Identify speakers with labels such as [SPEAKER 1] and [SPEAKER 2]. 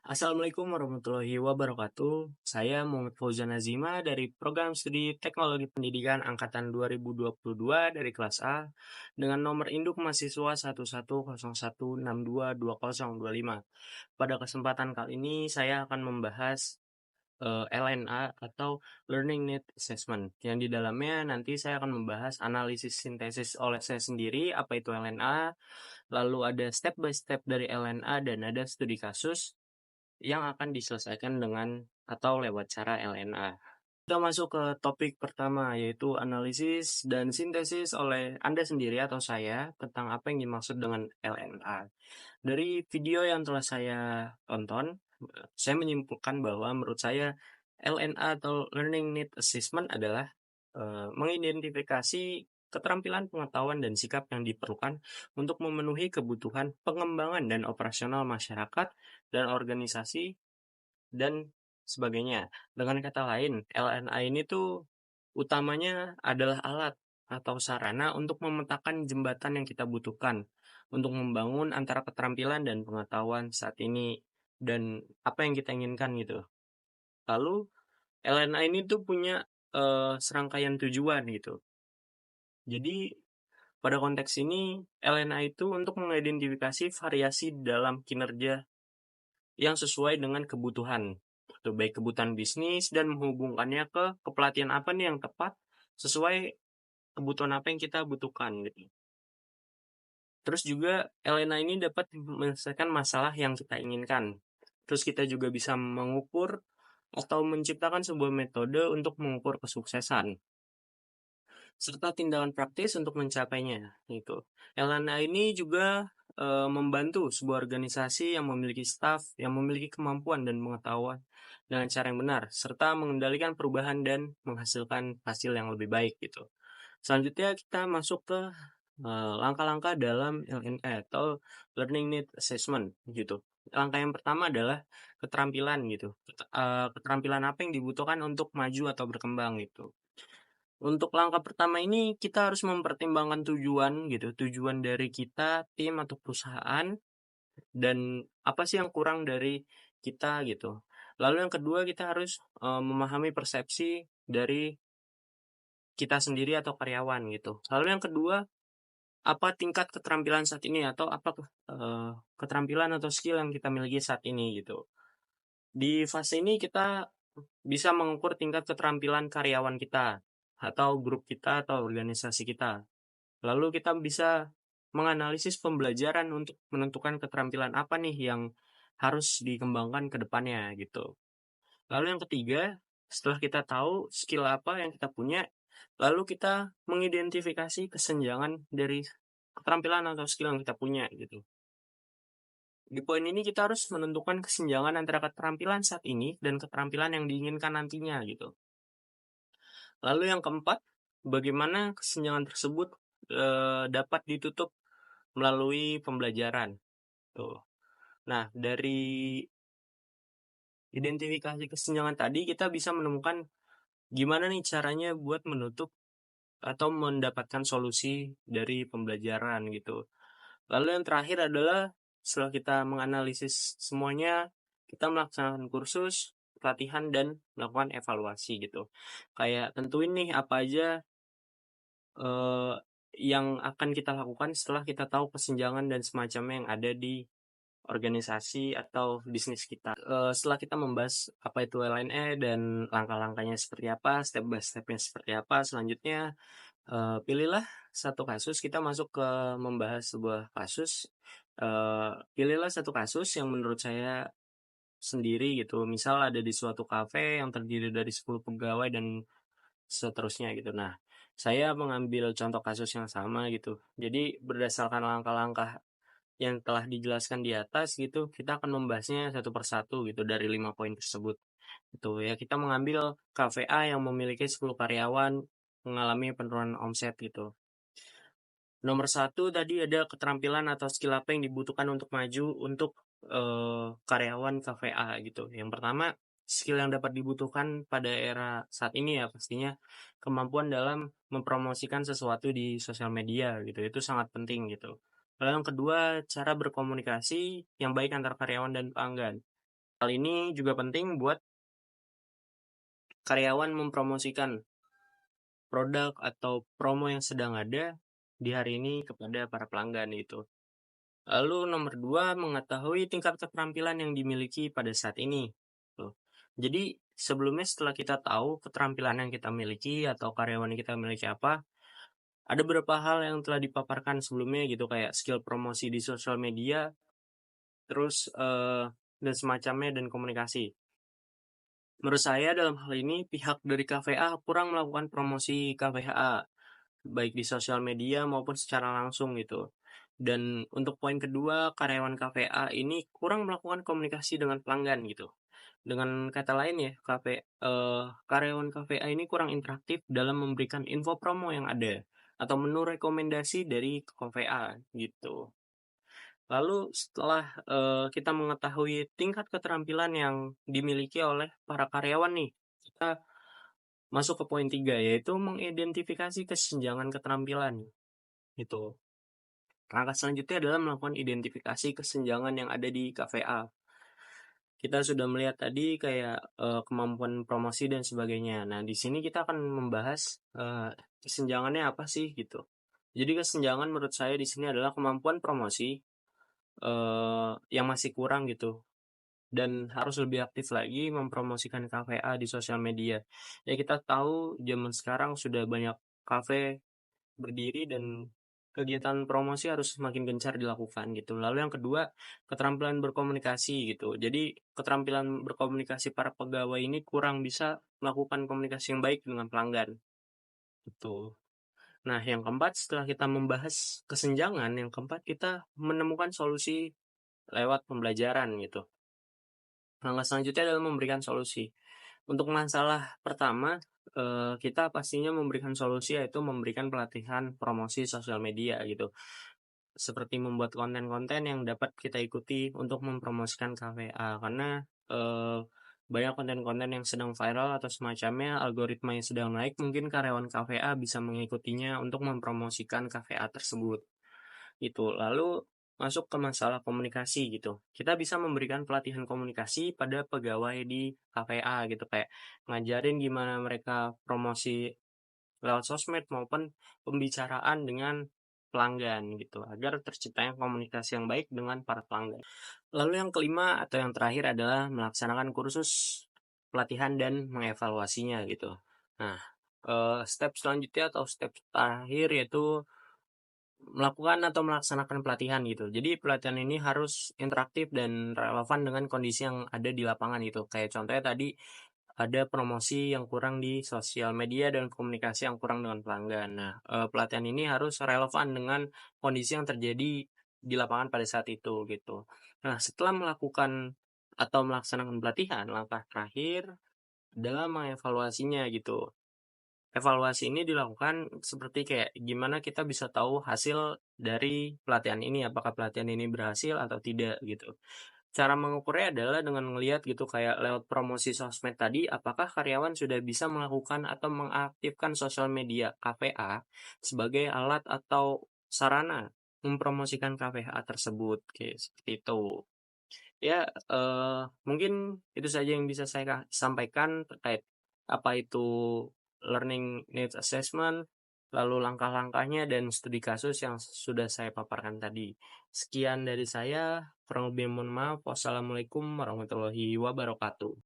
[SPEAKER 1] Assalamualaikum warahmatullahi wabarakatuh. Saya Muhammad Fauzan Azima dari Program Studi Teknologi Pendidikan Angkatan 2022 dari kelas A dengan nomor induk mahasiswa 1101622025. Pada kesempatan kali ini saya akan membahas LNA atau Learning Need Assessment, yang di dalamnya nanti saya akan membahas analisis sintesis oleh saya sendiri apa itu LNA, lalu ada step by step dari LNA dan ada studi kasus yang akan diselesaikan dengan atau lewat cara LNA. Kita masuk ke topik pertama, yaitu analisis dan sintesis oleh Anda sendiri atau saya tentang apa yang dimaksud dengan LNA. Dari video yang telah saya tonton, saya menyimpulkan bahwa menurut saya LNA atau Learning Need Assessment adalah mengidentifikasi keterampilan pengetahuan dan sikap yang diperlukan untuk memenuhi kebutuhan pengembangan dan operasional masyarakat dan organisasi dan sebagainya. Dengan kata lain, LNA ini tuh utamanya adalah alat atau sarana untuk memetakan jembatan yang kita butuhkan untuk membangun antara keterampilan dan pengetahuan saat ini dan apa yang kita inginkan gitu. Lalu LNA ini tuh punya serangkaian tujuan gitu. Jadi pada konteks ini LNA itu untuk mengidentifikasi variasi dalam kinerja yang sesuai dengan kebutuhan. Itu baik kebutuhan bisnis dan menghubungkannya ke kepelatihan apa nih yang tepat sesuai kebutuhan apa yang kita butuhkan gitu. Terus juga LNA ini dapat menyelesaikan masalah yang kita inginkan. Terus kita juga bisa mengukur atau menciptakan sebuah metode untuk mengukur kesuksesan serta tindakan praktis untuk mencapainya gitu. LNA ini juga membantu sebuah organisasi yang memiliki staf yang memiliki kemampuan dan pengetahuan dengan cara yang benar serta mengendalikan perubahan dan menghasilkan hasil yang lebih baik gitu. Selanjutnya kita masuk ke langkah-langkah dalam LNA atau Learning Need Assessment gitu. Langkah yang pertama adalah keterampilan gitu. Keterampilan apa yang dibutuhkan untuk maju atau berkembang gitu. Untuk langkah pertama ini kita harus mempertimbangkan tujuan gitu, tujuan dari kita, tim atau perusahaan dan apa sih yang kurang dari kita gitu. Lalu yang kedua kita harus memahami persepsi dari kita sendiri atau karyawan gitu. Lalu yang kedua, apa tingkat keterampilan saat ini atau apa keterampilan atau skill yang kita miliki saat ini gitu. Di fase ini kita bisa mengukur tingkat keterampilan karyawan kita atau grup kita atau organisasi kita. Lalu kita bisa menganalisis pembelajaran untuk menentukan keterampilan apa nih yang harus dikembangkan ke depannya gitu. Lalu yang ketiga, setelah kita tahu skill apa yang kita punya, lalu kita mengidentifikasi kesenjangan dari keterampilan atau skill yang kita punya gitu. Di poin ini kita harus menentukan kesenjangan antara keterampilan saat ini dan keterampilan yang diinginkan nantinya gitu. Lalu yang keempat, bagaimana kesenjangan tersebut dapat ditutup melalui pembelajaran. Tuh. Nah, dari identifikasi kesenjangan tadi kita bisa menemukan gimana nih caranya buat menutup atau mendapatkan solusi dari pembelajaran gitu. Lalu yang terakhir adalah setelah kita menganalisis semuanya, kita melaksanakan kursus, pelatihan, dan melakukan evaluasi gitu. Kayak tentuin nih apa aja eh, yang akan kita lakukan setelah kita tahu kesenjangan dan semacamnya yang ada di organisasi atau bisnis kita. Setelah kita membahas apa itu LNE dan langkah-langkahnya seperti apa, step by step-nya seperti apa, selanjutnya pilihlah satu kasus, kita masuk ke membahas sebuah kasus. Pilihlah satu kasus yang menurut saya sendiri gitu. Misal ada di suatu kafe yang terdiri dari 10 pegawai dan seterusnya gitu. Nah, saya mengambil contoh kasus yang sama gitu. Jadi berdasarkan langkah-langkah yang telah dijelaskan di atas gitu, kita akan membahasnya satu persatu gitu dari 5 poin tersebut. Itu ya, kita mengambil kafe A yang memiliki 10 karyawan mengalami penurunan omset gitu. Nomor satu tadi ada keterampilan atau skill apa yang dibutuhkan untuk maju untuk karyawan kafe A gitu. Yang pertama, skill yang dapat dibutuhkan pada era saat ini ya pastinya kemampuan dalam mempromosikan sesuatu di sosial media gitu. Itu sangat penting gitu. Lalu yang kedua, cara berkomunikasi yang baik antar karyawan dan pelanggan. Hal ini juga penting buat karyawan mempromosikan produk atau promo yang sedang ada di hari ini kepada para pelanggan itu. Lalu nomor 2, mengetahui tingkat keterampilan yang dimiliki pada saat ini. Tuh. Jadi sebelumnya setelah kita tahu keterampilan yang kita miliki atau karyawan yang kita miliki apa, ada beberapa hal yang telah dipaparkan sebelumnya gitu kayak skill promosi di sosial media, terus dan semacamnya dan komunikasi. Menurut saya dalam hal ini pihak dari KVA kurang melakukan promosi KVA baik di sosial media maupun secara langsung gitu. Dan untuk poin kedua, karyawan KVA ini kurang melakukan komunikasi dengan pelanggan gitu. Dengan kata lain ya, karyawan KVA ini kurang interaktif dalam memberikan info promo yang ada atau menu rekomendasi dari KVA gitu. Lalu setelah kita mengetahui tingkat keterampilan yang dimiliki oleh para karyawan nih, kita masuk ke poin 3 yaitu mengidentifikasi kesenjangan keterampilan gitu. Langkah selanjutnya adalah melakukan identifikasi kesenjangan yang ada di KVA. Kita sudah melihat tadi kayak kemampuan promosi dan sebagainya. Nah, di sini kita akan membahas kesenjangannya apa sih gitu. Jadi kesenjangan menurut saya di sini adalah kemampuan promosi yang masih kurang gitu dan harus lebih aktif lagi mempromosikan KVA di sosial media. Ya kita tahu zaman sekarang sudah banyak kafe berdiri dan kegiatan promosi harus semakin gencar dilakukan gitu. Lalu yang kedua, keterampilan berkomunikasi gitu. Jadi keterampilan berkomunikasi para pegawai ini kurang bisa melakukan komunikasi yang baik dengan pelanggan. Gitu. Nah, yang keempat setelah kita membahas kesenjangan, yang keempat kita menemukan solusi lewat pembelajaran gitu. Langkah selanjutnya adalah memberikan solusi. Untuk masalah pertama, kita pastinya memberikan solusi yaitu memberikan pelatihan promosi sosial media gitu. Seperti membuat konten-konten yang dapat kita ikuti untuk mempromosikan KVA karena banyak konten-konten yang sedang viral atau semacamnya, algoritma yang sedang naik, mungkin karyawan KVA bisa mengikutinya untuk mempromosikan KVA tersebut gitu. Lalu masuk ke masalah komunikasi gitu. Kita bisa memberikan pelatihan komunikasi pada pegawai di KVA gitu kayak ngajarin gimana mereka promosi lewat sosmed maupun pembicaraan dengan pelanggan gitu agar terciptanya komunikasi yang baik dengan para pelanggan. Lalu yang kelima atau yang terakhir adalah melaksanakan kursus pelatihan dan mengevaluasinya gitu. Nah, step selanjutnya atau step terakhir yaitu melakukan atau melaksanakan pelatihan gitu. Jadi pelatihan ini harus interaktif dan relevan dengan kondisi yang ada di lapangan gitu. Kayak contohnya tadi ada promosi yang kurang di sosial media dan komunikasi yang kurang dengan pelanggan. Nah, pelatihan ini harus relevan dengan kondisi yang terjadi di lapangan pada saat itu gitu. Nah, setelah melakukan atau melaksanakan pelatihan, langkah terakhir adalah mengevaluasinya gitu. Evaluasi ini dilakukan seperti kayak gimana kita bisa tahu hasil dari pelatihan ini, apakah pelatihan ini berhasil atau tidak gitu. Cara mengukurnya adalah dengan melihat gitu kayak lewat promosi sosmed tadi, apakah karyawan sudah bisa melakukan atau mengaktifkan sosial media KVA sebagai alat atau sarana mempromosikan KVA tersebut, kayak seperti itu. Ya, mungkin itu saja yang bisa saya sampaikan terkait apa itu learning needs assessment, lalu langkah-langkahnya dan studi kasus yang sudah saya paparkan tadi. Sekian dari saya, kurang lebih mohon maaf. Wassalamualaikum warahmatullahi wabarakatuh.